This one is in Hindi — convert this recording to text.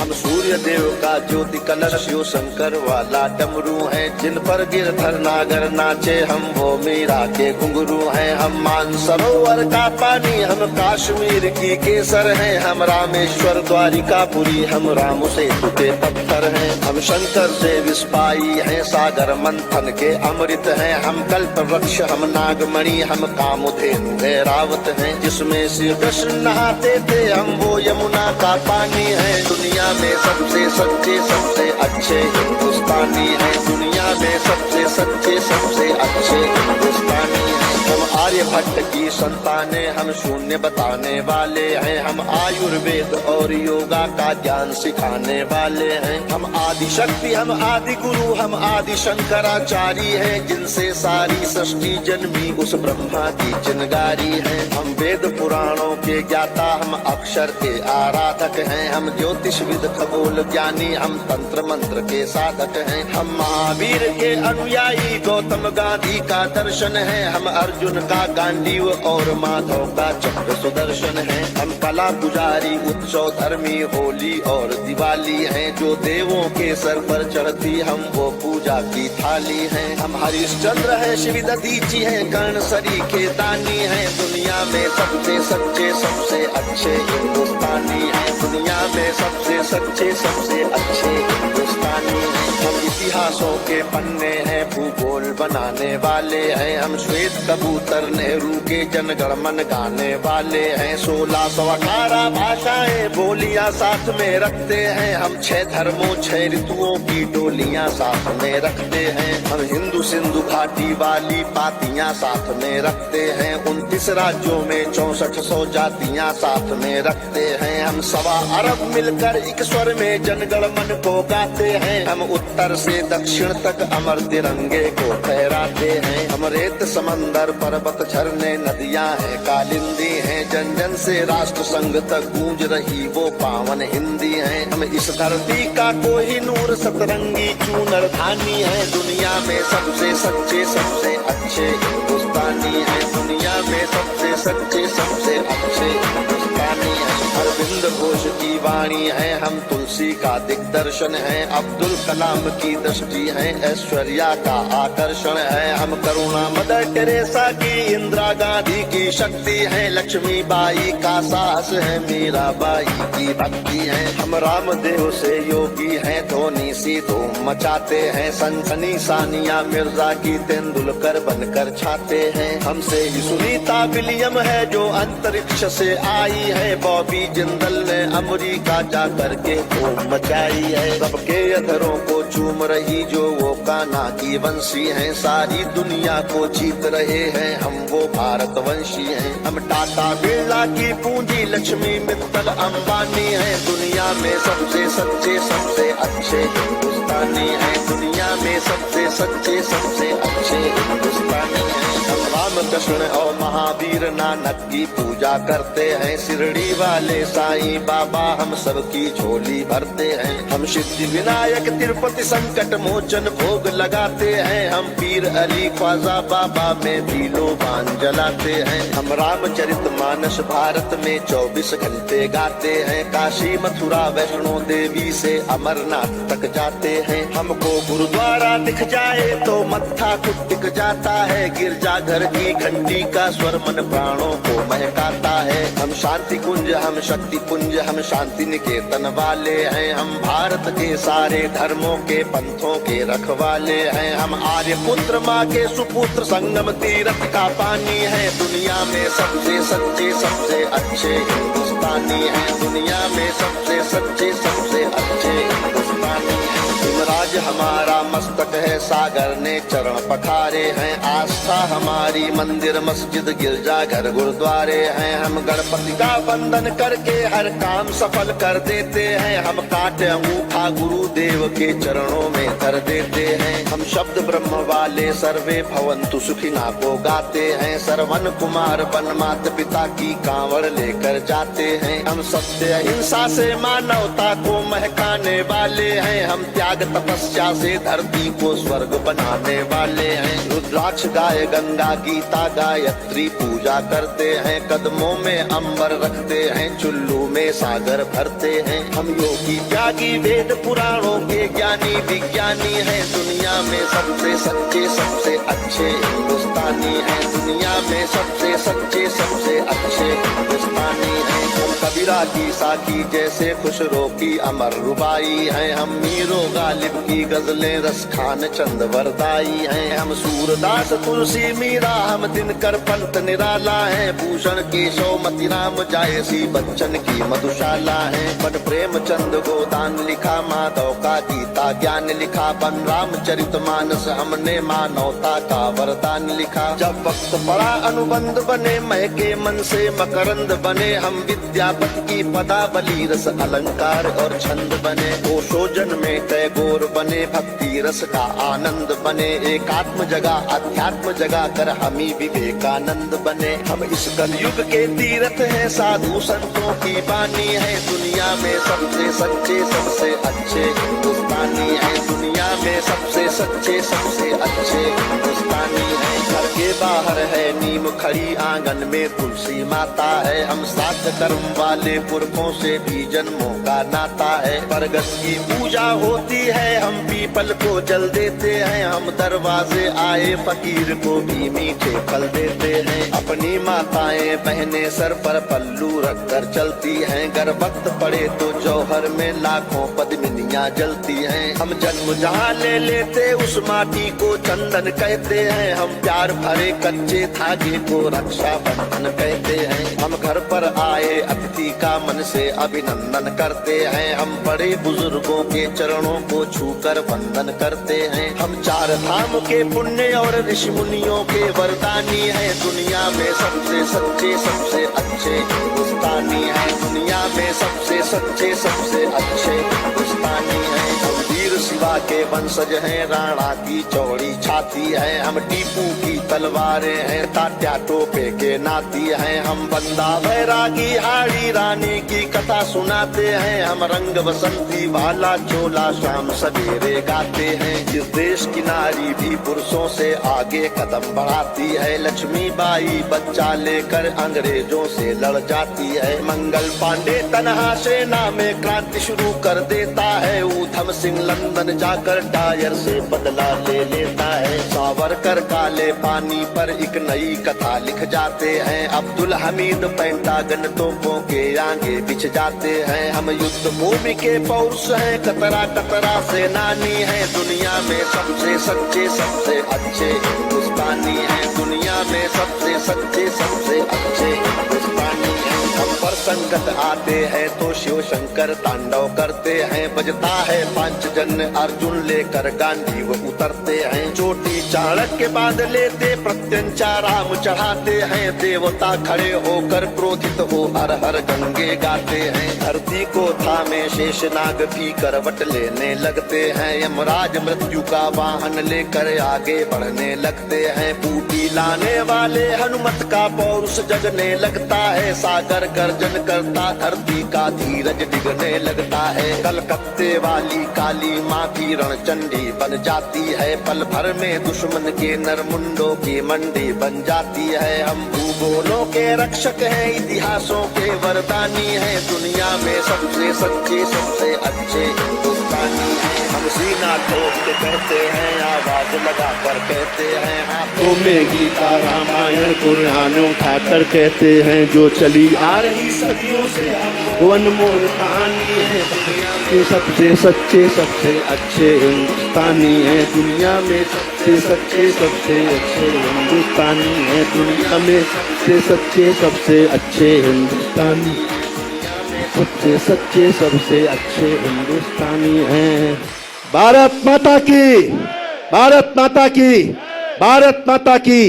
हम सूर्य देव का ज्योति कलश शिव शंकर वाला डमरू हैं। जिन पर गिरधर नागर नाचे हम वो मीरा के घुंघरू हैं। हम मानसरोवर का पानी हम कश्मीर की केसर हैं। हम रामेश्वर द्वारिकापुरी हम राम सेतु के पत्थर हैं। हम शंकर से विस्पाई हैं, सागर मंथन के अमृत हैं। हम कल्प वृक्ष हम नागमणि हम कामधेनु ऐरावत हैं। जिसमें श्री कृष्ण नहाते थे हम वो यमुना का पानी है। दुनिया में सबसे सच्चे सबसे अच्छे हिंदुस्तानी हैं। दुनिया में सबसे सच्चे सबसे अच्छे हिंदुस्तानी हैं। हम आर्यभट्ट की संतानें हम शून्य बताने वाले हैं। हम आयुर्वेद और योगा का ज्ञान सिखाने वाले हैं। हम आदि शक्ति हम आदि गुरु हम आदि शंकराचार्य हैं। जिनसे सारी सृष्टि जन्मी उस ब्रह्मा की चिनगारी है। हम वेद पुराणों के ज्ञाता हम अक्षर के आराधक हैं। हम ज्योतिष विद खगोल ज्ञानी हम तंत्र मंत्र के साधक हैं। हम महावीर के अनुयायी गौतम गांधी का दर्शन है। हम अर्जुन का गांडीव और माधव का चक्र सुदर्शन है। हम कला पुजारी उत्सव धर्मी होली और दिवाली हैं। जो देवों के सर पर चढ़ती हम वो पूजा की थाली हैं। हम हरिश्चंद्र है शिव दधीची है कर्ण सरी के दानी है। दुनिया में सबसे सच्चे सबसे अच्छे हिंदुस्तानी है। दुनिया में सबसे सच्चे सबसे अच्छे हिंदुस्तानी हैं। हम इतिहासों के पन्ने हैं भूगोल बनाने वाले हैं। हम श्वेत कबूतर नेहरू के जनगण मन गाने वाले हैं। 1618 भाषाएं बोलियां साथ में रखते हैं। हम 6 धर्मों 6 ऋतुओं की डोलियां साथ में रखते हैं। हम हिंदू सिंधु घाटी वाली पातियां साथ में रखते हैं। 29 राज्यों में 6400 जातियां साथ में रखते हैं। हम 1.25 अरब मिलकर एक स्वर में जनगण मन को गाते हैं। हम उत्तर से दक्षिण तक अमर तिरंगे को फहराते हैं। हम रेत समंदर पर्वत झरने नदियां हैं कालिंदी हैं। जन जन से राष्ट्र संघ तक गूंज रही वो पावन हिंदी है। हम इस धरती का कोहिनूर सतरंगी चूनर धानी है। दुनिया में सबसे सच्चे सबसे अच्छे हिंदुस्तानी है। दुनिया में सबसे सच्चे सबसे अच्छे हिंदुस्तानी है। अरविंद घोष की वाणी है हम तुलसी का दिग्दर्शन है। अब्दुल कलाम की दृष्टि है ऐश्वर्या का आकर्षण है। हम करुणा मदर टेरेसा की इंदिरा गांधी की शक्ति है। लक्ष्मीबाई का साहस है मीराबाई की भक्ति है। हम रामदेव से योगी हैं धोनी सी धूम मचाते हैं। सनसनी सानिया मिर्जा की तेंदुलकर बनकर छाते हैं। हमसे ही सुनीता विलियम है जो अंतरिक्ष से आई है। बॉबी जिंदल ने अमेरिका जा करके धूम मचाई है। सबके अधरों को चूम रही जो वो कान्हा की वंशी हैं। सारी दुनिया को जीत रहे हैं हम वो भारतवंशी हैं। हम टाटा बिरला की पूंजी लक्ष्मी मित्तल अंबानी है। दुनिया में सबसे सच्चे सबसे अच्छे हिंदुस्तानी है। दुनिया में सबसे सच्चे सबसे अच्छे हिंदुस्तानी है। हम रामकृष्ण और महावीर नानक की पूजा करते हैं। शिरडी वाले साईं बाबा हम सबकी झोली भरते हैं। हम सिद्धि विनायक तिरुपति संकट मोचन भोग लगाते हैं। हम पीर अली ख्वाजा बाबा में भी लोबान जलाते हैं। हम रामचरित मानस भारत में 24 घंटे गाते हैं। काशी मथुरा वैष्णो देवी से अमरनाथ तक जाते हैं। हमको गुरुद्वारा दिख जाए तो मत्था खुद टिक जाता है। गिरजाघर की घंटी का स्वर मन प्राणों को महकाता है। हम शांति कुंज हम शक्ति पुंज हम शांति निकेतन वाले हैं। हम भारत के सारे धर्मों के पंथों के रखवाले हैं। हम आर्य पुत्र माँ के सुपुत्र संगम तीर्थ का पानी है। दुनिया में सबसे सच्चे सबसे अच्छे हिंदुस्तानी है। दुनिया में सबसे सच्चे सबसे अच्छे हिंदुस्तानी है। राज हमारा मस्तक है सागर ने चरण पखारे हैं। आस्था हमारी मंदिर मस्जिद गिरजा घर गुरुद्वारे हैं। हम गणपति का वंदन करके हर काम सफल कर देते हैं। हम काटे अंगूठा गुरुदेव के चरणों में धर देते हैं। हम शब्द ब्रह्म वाले सर्वे भवंतु सुखिना को गाते हैं। सरवन कुमार वन मात पिता की कांवड़ लेकर जाते हैं। हम सत्य अहिंसा से मानवता को महकाने वाले हैं। हम त्याग तपस्या से धरती को को स्वर्ग बनाने वाले हैं। रुद्राक्ष गाय गंगा गीता गायत्री पूजा करते हैं, कदमों में अंबर रखते हैं, चुल्लू में सागर भरते हैं। हम योगी त्यागी वेद पुराणों के ज्ञानी विज्ञानी हैं, दुनिया में सबसे सच्चे सबसे अच्छे हिंदुस्तानी हैं, दुनिया में सबसे सच्चे सबसे अच्छे हिंदुस्तानी हैं। हम कबीरा की साकी जैसे खुशरो की अमर रुबाई हैं, हम मीरो गालिब की गजलें रस खान चंद वरदाई हैं। हम सूरदास तुलसी मीरा हम दिनकर पंत निराला है, भूषण केशव मतिराम जायसी बच्चन की मधुशाला है। बन प्रेमचंद गोदान लिखा, माधव का गीता ज्ञान लिखा, बन रामचरित मानस हमने मानवता का वरदान लिखा। जब वक्त पड़ा अनुबंध बने, महके मन से मकरंद बने, हम विद्यापति की पदावली रस अलंकार और छंद बने। ओशोजन में टैगोर बने, भक्ति रस का आनंद बने, एकात्म जगह अध्यात्म जगा कर हमी विवेकानंद बने। हम इस कलयुग के तीर्थ हैं, साधु संतों की बानी है, दुनिया में सबसे सच्चे सबसे अच्छे हिंदुस्तानी है, दुनिया में सबसे सच्चे सबसे अच्छे हिंदुस्तानी है। घर के बाहर है नीम खड़ी, आंगन में तुलसी माता है, हम सात कर्म वाले पुरखों से भी जन्मों का नाता है। बरगद की पूजा होती है, हम पीपल को जल देते हैं, हम दरवाजे आए फकीर को भी मीठे फल देते हैं। अपनी माताएं बहनें सर पर पल्लू रख कर चलती हैं, गर वक्त पड़े तो जौहर में लाखों पद्मिनियां जलती हैं। हम जन्म जहाँ ले लेते उस माटी को चंदन कहते हैं, हम प्यार भरे कच्चे धागे को रक्षा बंधन कहते हैं। हम घर पर आए अतिथि का मन से अभिनंदन करते हैं, हम बड़े बुजुर्गों के चरणों को छूकर वंदन करते हैं। हम चार धाम के पुण्य और ऋषि मुनियों के वरदानी हैं, दुनिया में सबसे सच्चे सबसे अच्छे हिंदुस्तानी हैं, दुनिया में सबसे सच्चे सबसे अच्छे हिंदुस्तानी हैं। हम वीर शिवा के वंशज हैं, राणा की चौड़ी छाती है, हम टीपू की तलवारें हैं, तात्या टोपे के नाती हैं। हम बंदा बैरागी हाड़ी रानी की कथा सुनाते हैं, हम रंग बसंती वाला चोला शाम सवेरे गाते हैं। इस देश की नारी भी पुरुषों से आगे कदम बढ़ाती है, लक्ष्मी बाई बच्चा लेकर अंग्रेजों से लड़ जाती है। मंगल पांडे तनहा सेना में क्रांति शुरू कर देता है, ऊधम सिंह लंदन जाकर टायर से बदला ले लेता है। सावरकर काले पानी पर एक नई कथा लिख जाते हैं, अब्दुल हमीद पेंटागन तोपों के आगे बिछ जाते हैं। हम युद्ध भूमि के पौरुष हैं, कतरा कतरा से नानी है, दुनिया में सबसे सच्चे सबसे अच्छे हिंदुस्तानी हैं, दुनिया में सबसे सच्चे सबसे अच्छे हिंदुस्तानी हैं। हम पर संकट आते हैं तो शिव शंकर तांडव करते हैं, बजता है पांचजन्य अर्जुन लेकर गांधी वो उतरते हैं। चोटी चाणक्य के बाद लेते प्रत्यंचा राम चढ़ाते हैं, देवता खड़े होकर क्रोधित हो हर हर गंगे गाते हैं। धरती को थामे शेषनाग भी करवट लेने लगते हैं, यमराज मृत्यु का वाहन लेकर आगे बढ़ने लगते हैं। बूटी लाने वाले हनुमत का पौरुष जगने लगता है, सागर गर्जन करता धरती का धीरज डिगने लगता है। कलकत्ते वाली काली माँ भी रणचंडी बन जाती है, पल भर में दुश्मन के नरमुंडों की मंडी बन जाती है। हम भूगोलों के रक्षक हैं, इतिहासों के वरदानी हैं, दुनिया में सबसे सच्चे सबसे अच्छे हिंदुस्तानी हैं। हम सीना ठोक के कहते हैं, आवाज लगा कर कहते हैं, हाथों में गीता रामायण कुरान उठाकर कहते हैं, जो चली आ रही सदियों से वो अनमोल कहानी है, दुनिया के सबसे सच्चे सबसे अच्छे हिंदुस्तानी है, दुनिया में सबसे सच्चे सबसे अच्छे हिंदुस्तानी है, दुनिया में सबसे सच्चे सबसे अच्छे हिंदुस्तानी, सबसे सच्चे सबसे अच्छे हिंदुस्तानी हैं। भारत माता की, भारत माता की, भारत माता की।